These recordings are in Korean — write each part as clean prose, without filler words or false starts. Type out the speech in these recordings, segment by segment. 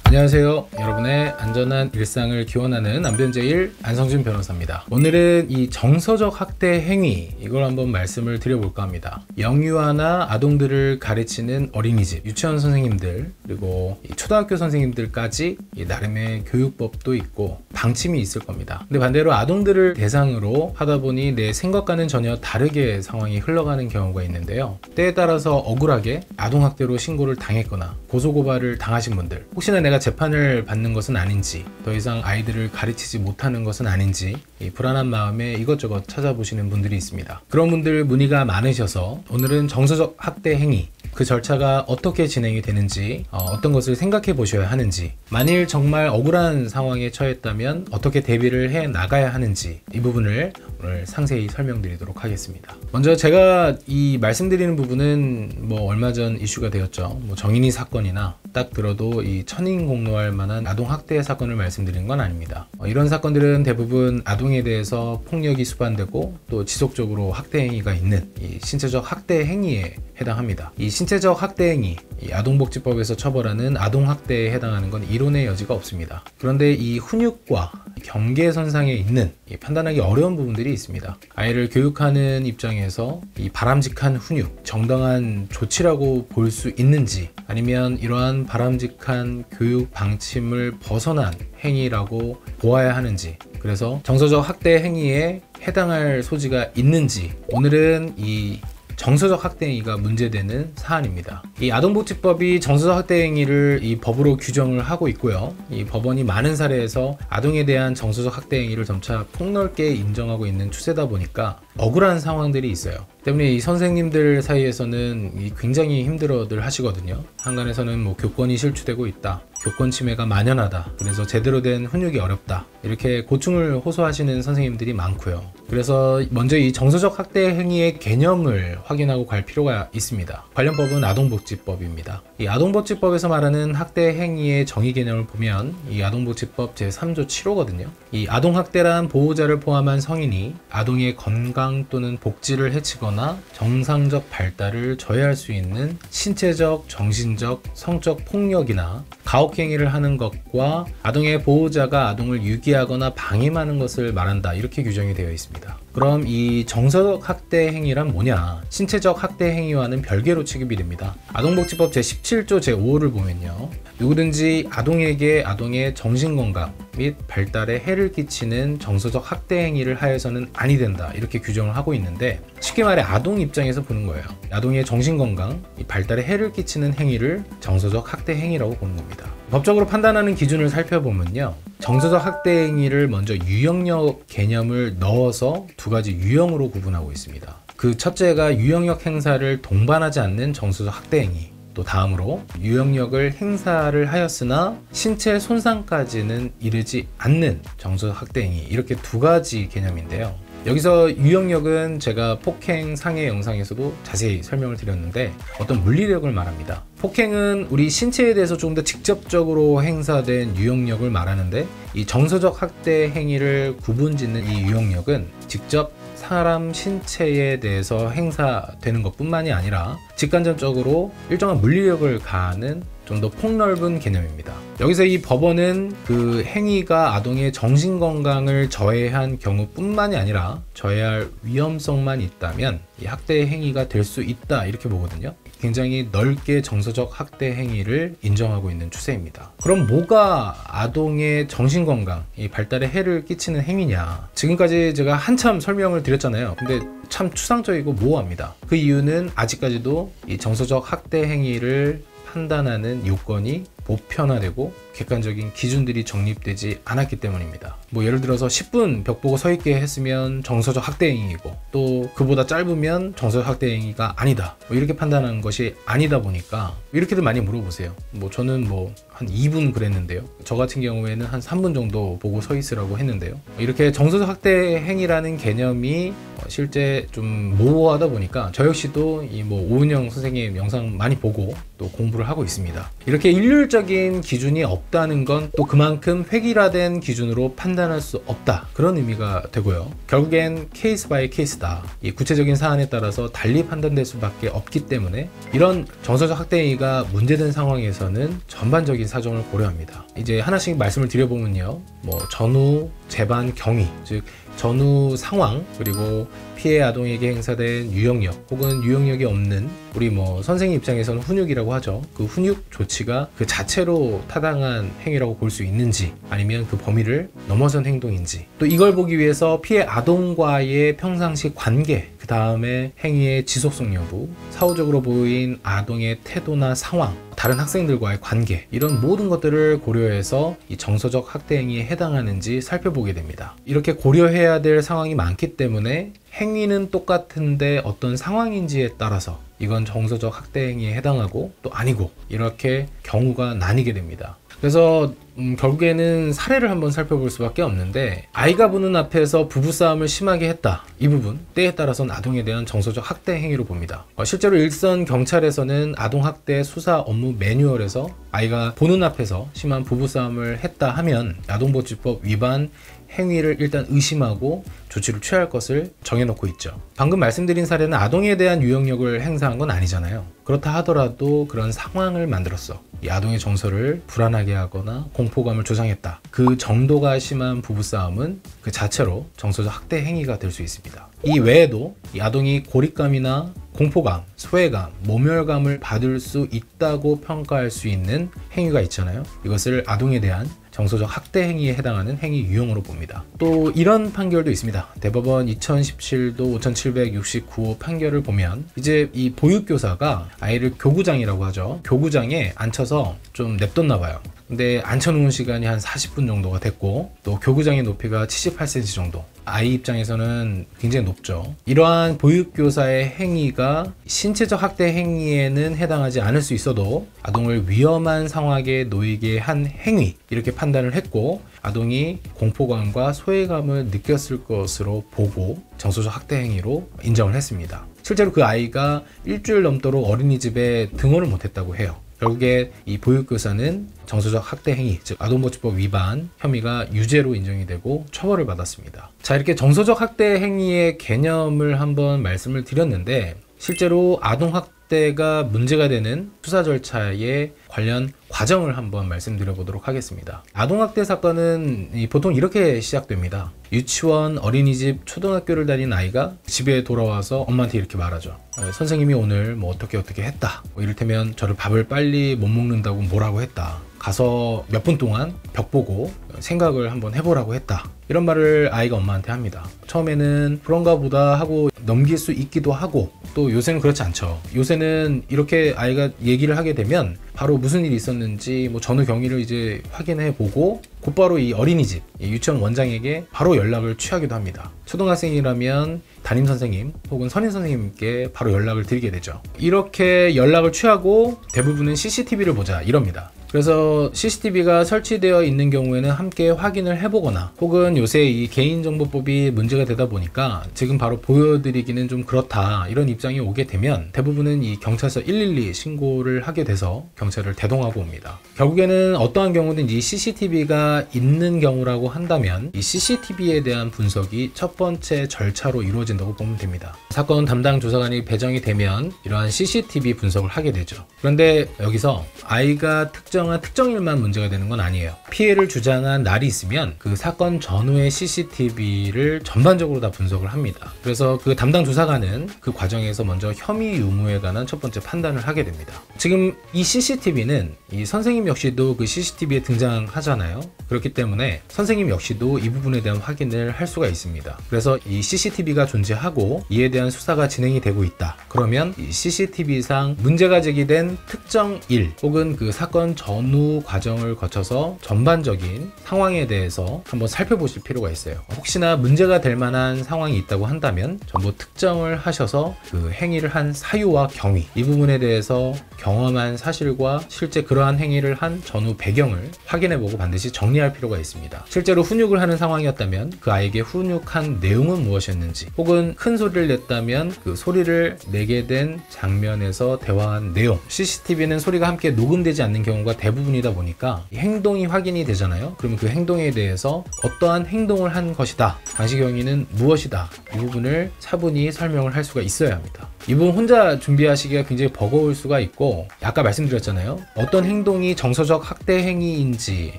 안녕하세요. 여러분의 안전한 일상을 기원하는 안변제1 안성준 변호사입니다. 오늘은 이 정서적 학대 행위, 이걸 한번 말씀을 드려볼까 합니다. 영유아나 아동들을 가르치는 어린이집, 유치원 선생님들, 그리고 초등학교 선생님들까지 나름의 교육법도 있고 방침이 있을 겁니다. 근데 반대로 아동들을 대상으로 하다 보니 내 생각과는 전혀 다르게 상황이 흘러가는 경우가 있는데요. 때에 따라서 억울하게 아동학대로 신고를 당했거나 고소고발을 당하신 분들, 혹시나 내가 재판을 받는 것은 아닌지, 더 이상 아이들을 가르치지 못하는 것은 아닌지 이 불안한 마음에 이것저것 찾아보시는 분들이 있습니다. 그런 분들 문의가 많으셔서 오늘은 정서적 학대 행위, 그 절차가 어떻게 진행이 되는지, 어떤 것을 생각해 보셔야 하는지, 만일 정말 억울한 상황에 처했다면 어떻게 대비를 해 나가야 하는지, 이 부분을 오늘 상세히 설명드리도록 하겠습니다. 먼저 제가 이 말씀드리는 부분은 얼마 전 이슈가 되었죠. 정인이 사건이나 딱 들어도 이 천인공노할 만한 아동학대 사건을 말씀드리는 건 아닙니다. 이런 사건들은 대부분 아동에 대해서 폭력이 수반되고 또 지속적으로 학대 행위가 있는 이 신체적 학대 행위에 해당합니다. 이 신체적 학대 행위, 이 아동복지법에서 처벌하는 아동학대에 해당하는 건 이론의 여지가 없습니다. 그런데 이 훈육과 경계선상에 있는 판단하기 어려운 부분들이 있습니다. 아이를 교육하는 입장에서 이 바람직한 훈육, 정당한 조치라고 볼 수 있는지, 아니면 이러한 바람직한 교육 방침을 벗어난 행위라고 보아야 하는지, 그래서 정서적 학대 행위에 해당할 소지가 있는지, 오늘은 이 정서적 학대 행위가 문제되는 사안입니다. 이 아동복지법이 정서적 학대 행위를 이 법으로 규정을 하고 있고요. 이 법원이 많은 사례에서 아동에 대한 정서적 학대 행위를 점차 폭넓게 인정하고 있는 추세다 보니까 억울한 상황들이 있어요. 때문에 이 선생님들 사이에서는 굉장히 힘들어들 하시거든요. 한간에서는 교권이 실추되고 있다, 교권 침해가 만연하다, 그래서 제대로 된 훈육이 어렵다, 이렇게 고충을 호소하시는 선생님들이 많고요. 그래서 먼저 이 정서적 학대 행위의 개념을 확인하고 갈 필요가 있습니다. 관련 법은 아동복지법입니다. 이 아동복지법에서 말하는 학대 행위의 정의 개념을 보면 이 아동복지법 제3조 7호거든요. 이 아동학대란 보호자를 포함한 성인이 아동의 건강 또는 복지를 해치거나 정상적 발달을 저해할 수 있는 신체적, 정신적, 성적 폭력이나 가혹행위를 하는 것과 아동의 보호자가 아동을 유기하거나 방임하는 것을 말한다, 이렇게 규정이 되어 있습니다. 그럼 이 정서적 학대 행위란 뭐냐? 신체적 학대 행위와는 별개로 취급이 됩니다. 아동복지법 제17조 제5호를 보면요, 누구든지 아동에게 아동의 정신건강 및 발달에 해를 끼치는 정서적 학대 행위를 하여서는 아니 된다, 이렇게 규정을 하고 있는데, 쉽게 말해 아동 입장에서 보는 거예요. 아동의 정신건강, 발달에 해를 끼치는 행위를 정서적 학대 행위라고 보는 겁니다. 법적으로 판단하는 기준을 살펴보면요, 정서적 학대 행위를 먼저 유형력 개념을 넣어서 두 가지 유형으로 구분하고 있습니다. 그 첫째가 유형력 행사를 동반하지 않는 정서적 학대 행위, 또 다음으로 유형력을 행사를 하였으나 신체 손상까지는 이르지 않는 정서적 학대 행위, 이렇게 두 가지 개념인데요. 여기서 유형력은 제가 폭행 상해 영상에서도 자세히 설명을 드렸는데 어떤 물리력을 말합니다. 폭행은 우리 신체에 대해서 좀 더 직접적으로 행사된 유형력을 말하는데, 이 정서적 학대 행위를 구분짓는 이 유형력은 직접 사람 신체에 대해서 행사되는 것뿐만이 아니라 직간접적으로 일정한 물리력을 가하는 좀 더 폭넓은 개념입니다. 여기서 이 법원은 그 행위가 아동의 정신건강을 저해한 경우뿐만이 아니라 저해할 위험성만 있다면 이 학대 행위가 될 수 있다, 이렇게 보거든요. 굉장히 넓게 정서적 학대 행위를 인정하고 있는 추세입니다. 그럼 뭐가 아동의 정신건강, 이 발달에 해를 끼치는 행위냐? 지금까지 제가 한참 설명을 드렸잖아요. 근데 참 추상적이고 모호합니다. 그 이유는 아직까지도 이 정서적 학대 행위를 판단하는 요건이 보편화되고 객관적인 기준들이 정립되지 않았기 때문입니다. 예를 들어서 10분 벽 보고 서 있게 했으면 정서적 학대 행위이고, 또 그보다 짧으면 정서적 학대 행위가 아니다, 이렇게 판단하는 것이 아니다 보니까 이렇게들 많이 물어보세요. 저는 한 2분 그랬는데요, 저 같은 경우에는 한 3분 정도 보고 서 있으라고 했는데요. 이렇게 정서적 학대 행위라는 개념이 실제 좀 모호하다 보니까 저 역시도 이 오은영 선생님 영상 많이 보고 또 공부를 하고 있습니다. 이렇게 일률적 구체적인 기준이 없다는 건 또 그만큼 획일화된 기준으로 판단할 수 없다, 그런 의미가 되고요. 결국엔 케이스 바이 케이스다. 이 구체적인 사안에 따라서 달리 판단될 수밖에 없기 때문에 이런 정서적 학대 행위가 문제된 상황에서는 전반적인 사정을 고려합니다. 이제 하나씩 말씀을 드려보면요, 뭐 전후, 재반, 경위, 즉 전후 상황, 그리고 피해 아동에게 행사된 유형력 혹은 유형력이 없는, 우리 뭐 선생님 입장에서는 훈육이라고 하죠. 그 훈육 조치가 그 자체로 타당한 행위라고 볼 수 있는지, 아니면 그 범위를 넘어선 행동인지, 또 이걸 보기 위해서 피해 아동과의 평상시 관계, 그 다음에 행위의 지속성 여부, 사후적으로 보인 아동의 태도나 상황, 다른 학생들과의 관계, 이런 모든 것들을 고려해서 이 정서적 학대 행위에 해당하는지 살펴보게 됩니다. 이렇게 고려해야 될 상황이 많기 때문에 행위는 똑같은데 어떤 상황인지에 따라서 이건 정서적 학대 행위에 해당하고 또 아니고, 이렇게 경우가 나뉘게 됩니다. 그래서 결국에는 사례를 한번 살펴볼 수밖에 없는데, 아이가 보는 앞에서 부부싸움을 심하게 했다, 이 부분 때에 따라서는 아동에 대한 정서적 학대 행위로 봅니다. 실제로 일선 경찰에서는 아동학대 수사 업무 매뉴얼에서 아이가 보는 앞에서 심한 부부싸움을 했다 하면 아동보호법 위반 행위를 일단 의심하고 조치를 취할 것을 정해놓고 있죠. 방금 말씀드린 사례는 아동에 대한 유형력을 행사한 건 아니잖아요. 그렇다 하더라도 그런 상황을 만들었어. 이 아동의 정서를 불안하게 하거나 공포감을 조장했다, 그 정도가 심한 부부싸움은 그 자체로 정서적 학대 행위가 될 수 있습니다. 이 외에도 이 아동이 고립감이나 공포감, 소외감, 모멸감을 받을 수 있다고 평가할 수 있는 행위가 있잖아요. 이것을 아동에 대한 정서적 학대 행위에 해당하는 행위 유형으로 봅니다. 또 이런 판결도 있습니다. 대법원 2017도 5769호 판결을 보면, 이제 이 보육교사가 아이를 교구장이라고 하죠. 교구장에 앉혀서 좀 냅뒀나 봐요. 근데 앉혀놓은 시간이 한 40분 정도가 됐고, 또 교구장의 높이가 78cm 정도, 아이 입장에서는 굉장히 높죠. 이러한 보육교사의 행위가 신체적 학대 행위에는 해당하지 않을 수 있어도 아동을 위험한 상황에 놓이게 한 행위, 이렇게 판단을 했고, 아동이 공포감과 소외감을 느꼈을 것으로 보고 정서적 학대 행위로 인정을 했습니다. 실제로 그 아이가 일주일 넘도록 어린이집에 등원을 못했다고 해요. 결국에 이 보육교사는 정서적 학대 행위, 즉 아동보호법 위반 혐의가 유죄로 인정이 되고 처벌을 받았습니다. 자, 이렇게 정서적 학대 행위의 개념을 한번 말씀을 드렸는데, 실제로 아동학대가 문제가 되는 수사 절차에 관련 과정을 한번 말씀드려 보도록 하겠습니다. 아동학대 사건은 보통 이렇게 시작됩니다. 유치원, 어린이집, 초등학교를 다니는 아이가 집에 돌아와서 엄마한테 이렇게 말하죠. 선생님이 오늘 뭐 어떻게 했다, 뭐 이를테면 저를 밥을 빨리 못 먹는다고 뭐라고 했다, 가서 몇 분 동안 벽 보고 생각을 한번 해보라고 했다, 이런 말을 아이가 엄마한테 합니다. 처음에는 그런가 보다 하고 넘길 수 있기도 하고, 또 요새는 그렇지 않죠. 요새는 이렇게 아이가 얘기를 하게 되면 바로 무슨 일이 있었는지 뭐 전후 경위를 이제 확인해 보고 곧바로 이 어린이집, 이 유치원 원장에게 바로 연락을 취하기도 합니다. 초등학생이라면 담임 선생님 혹은 선임 선생님께 바로 연락을 드리게 되죠. 이렇게 연락을 취하고 대부분은 CCTV를 보자, 이럽니다. 그래서 CCTV가 설치되어 있는 경우에는 함께 확인을 해보거나, 혹은 요새 이 개인정보법이 문제가 되다 보니까 지금 바로 보여드리기는 좀 그렇다, 이런 입장이 오게 되면 대부분은 이 경찰서 112 신고를 하게 돼서 경찰을 대동하고 옵니다. 결국에는 어떠한 경우든 이 CCTV가 있는 경우라고 한다면 이 CCTV에 대한 분석이 첫 번째 절차로 이루어진다고 보면 됩니다. 사건 담당 조사관이 배정이 되면 이러한 CCTV 분석을 하게 되죠. 그런데 여기서 아이가 특정일만 문제가 되는 건 아니에요. 피해를 주장한 날이 있으면 그 사건 전후의 CCTV를 전반적으로 다 분석을 합니다. 그래서 그 담당 조사관은 그 과정에서 먼저 혐의 유무에 관한 첫 번째 판단을 하게 됩니다. 지금 이 CCTV는 이 선생님 역시도 그 CCTV에 등장하잖아요. 그렇기 때문에 선생님 역시도 이 부분에 대한 확인을 할 수가 있습니다. 그래서 이 CCTV가 존재하고 이에 대한 수사가 진행이 되고 있다. 그러면 이 CCTV상 문제가 제기된 특정 일 혹은 그 사건 전후 과정을 거쳐서 전반적인 상황에 대해서 한번 살펴보실 필요가 있어요. 혹시나 문제가 될 만한 상황이 있다고 한다면 전부 특정을 하셔서 그 행위를 한 사유와 경위, 이 부분에 대해서 경험한 사실과 실제 그러한 행위를 한 전후 배경을 확인해보고 반드시 정리할 필요가 있습니다. 실제로 훈육을 하는 상황이었다면 그 아이에게 훈육한 내용은 무엇이었는지, 혹은 큰 소리를 냈다면 그 소리를 내게 된 장면에서 대화한 내용, CCTV는 소리가 함께 녹음되지 않는 경우가 대부분이다 보니까 행동이 확인이 되잖아요. 그러면 그 행동에 대해서 어떠한 행동을 한 것이다, 당시 경위는 무엇이다, 이 부분을 차분히 설명을 할 수가 있어야 합니다. 이 부분 혼자 준비하시기가 굉장히 버거울 수가 있고, 아까 말씀드렸잖아요. 어떤 행동이 정서적 학대 행위인지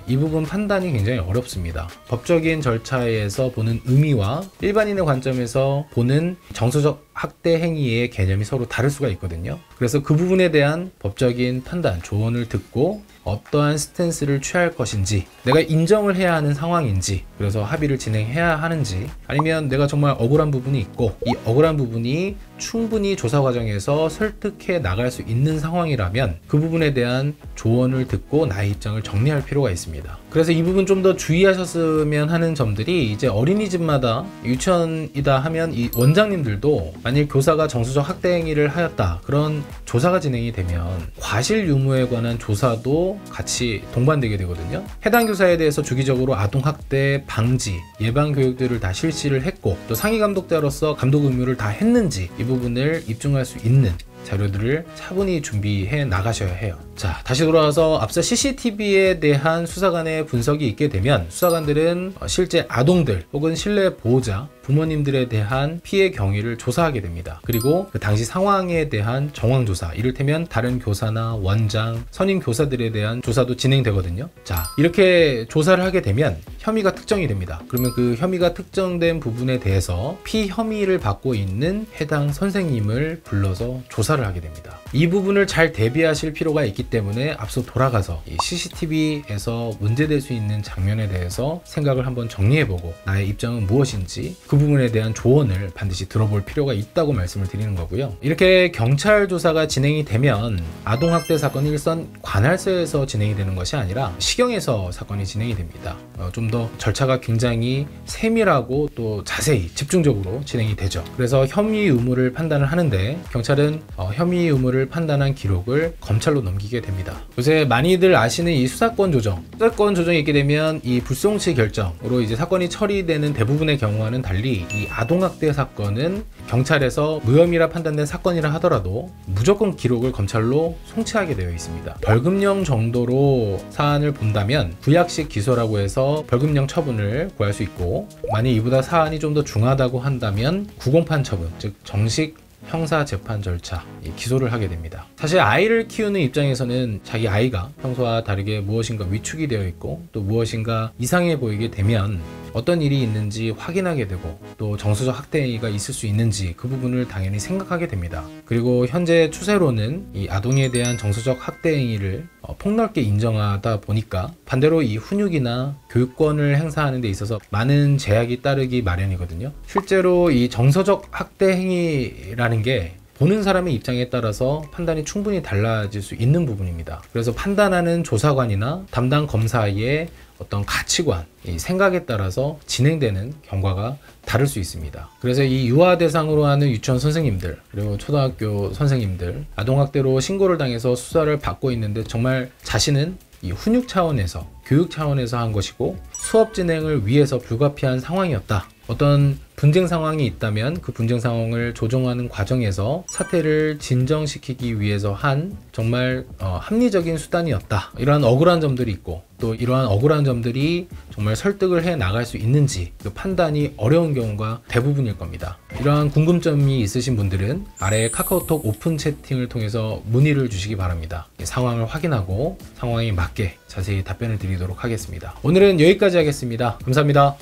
이 부분 판단이 굉장히 어렵습니다. 법적인 절차에서 보는 의미와 일반인의 관점에서 보는 정서적 학대 행위의 개념이 서로 다를 수가 있거든요. 그래서 그 부분에 대한 법적인 판단, 조언을 듣고 어떠한 스탠스를 취할 것인지, 내가 인정을 해야 하는 상황인지, 그래서 합의를 진행해야 하는지, 아니면 내가 정말 억울한 부분이 있고 이 억울한 부분이 충분히 조사 과정에서 설득해 나갈 수 있는 상황이라면 그 부분에 대한 조언을 듣고 나의 입장을 정리할 필요가 있습니다. 그래서 이 부분 좀 더 주의하셨으면 하는 점들이, 이제 어린이집마다 유치원이다 하면 이 원장님들도 만일 교사가 정서적 학대 행위를 하였다, 그런 조사가 진행이 되면 과실 유무에 관한 조사도 같이 동반되게 되거든요. 해당 교사에 대해서 주기적으로 아동학대 방지, 예방 교육들을 다 실시를 했고, 또 상위 감독자로서 감독 의무를 다 했는지 이 부분을 입증할 수 있는 자료들을 차분히 준비해 나가셔야 해요. 자, 다시 돌아와서 앞서 CCTV에 대한 수사관의 분석이 있게 되면 수사관들은 실제 아동들 혹은 실내 보호자, 부모님들에 대한 피해 경위를 조사하게 됩니다. 그리고 그 당시 상황에 대한 정황조사, 이를테면 다른 교사나 원장, 선임 교사들에 대한 조사도 진행되거든요. 자, 이렇게 조사를 하게 되면 혐의가 특정이 됩니다. 그러면 그 혐의가 특정된 부분에 대해서 피혐의를 받고 있는 해당 선생님을 불러서 조사를 하게 됩니다. 이 부분을 잘 대비하실 필요가 있기 때문에 앞서 돌아가서 이 CCTV에서 문제될 수 있는 장면에 대해서 생각을 한번 정리해보고 나의 입장은 무엇인지 그 부분에 대한 조언을 반드시 들어볼 필요가 있다고 말씀을 드리는 거고요. 이렇게 경찰 조사가 진행이 되면 아동학대 사건이 일선 관할서에서 진행이 되는 것이 아니라 시경에서 사건이 진행이 됩니다. 좀 더 절차가 굉장히 세밀하고 또 자세히 집중적으로 진행이 되죠. 그래서 혐의 의무를 판단을 하는데 경찰은 혐의 의무를 판단한 기록을 검찰로 넘기게 됩니다. 요새 많이들 아시는 이 수사권 조정이 있게 되면 이 불송치 결정으로 이제 사건이 처리되는 대부분의 경우와는 달리 이 아동학대 사건은 경찰에서 무혐의라 판단된 사건이라 하더라도 무조건 기록을 검찰로 송치하게 되어 있습니다. 벌금형 정도로 사안을 본다면 구약식 기소라고 해서 벌금형 처분을 구할 수 있고, 만약 이보다 사안이 좀 더 중하다고 한다면 구공판 처분, 즉 정식 형사 재판 절차, 기소를 하게 됩니다. 사실 아이를 키우는 입장에서는 자기 아이가 평소와 다르게 무엇인가 위축이 되어 있고 또 무엇인가 이상해 보이게 되면 어떤 일이 있는지 확인하게 되고, 또 정서적 학대 행위가 있을 수 있는지 그 부분을 당연히 생각하게 됩니다. 그리고 현재 추세로는 이 아동에 대한 정서적 학대 행위를 폭넓게 인정하다 보니까 반대로 이 훈육이나 교육권을 행사하는 데 있어서 많은 제약이 따르기 마련이거든요. 실제로 이 정서적 학대 행위라는 게 보는 사람의 입장에 따라서 판단이 충분히 달라질 수 있는 부분입니다. 그래서 판단하는 조사관이나 담당 검사의 어떤 가치관, 이 생각에 따라서 진행되는 경과가 다를 수 있습니다. 그래서 이 유아 대상으로 하는 유치원 선생님들, 그리고 초등학교 선생님들, 아동학대로 신고를 당해서 수사를 받고 있는데 정말 자신은 이 훈육 차원에서, 교육 차원에서 한 것이고 수업 진행을 위해서 불가피한 상황이었다. 어떤 분쟁 상황이 있다면 그 분쟁 상황을 조정하는 과정에서 사태를 진정시키기 위해서 한 정말 합리적인 수단이었다. 이러한 억울한 점들이 있고, 또 이러한 억울한 점들이 정말 설득을 해 나갈 수 있는지 그 판단이 어려운 경우가 대부분일 겁니다. 이러한 궁금점이 있으신 분들은 아래 카카오톡 오픈 채팅을 통해서 문의를 주시기 바랍니다. 상황을 확인하고 상황에 맞게 자세히 답변을 드리도록 하겠습니다. 오늘은 여기까지 하겠습니다. 감사합니다.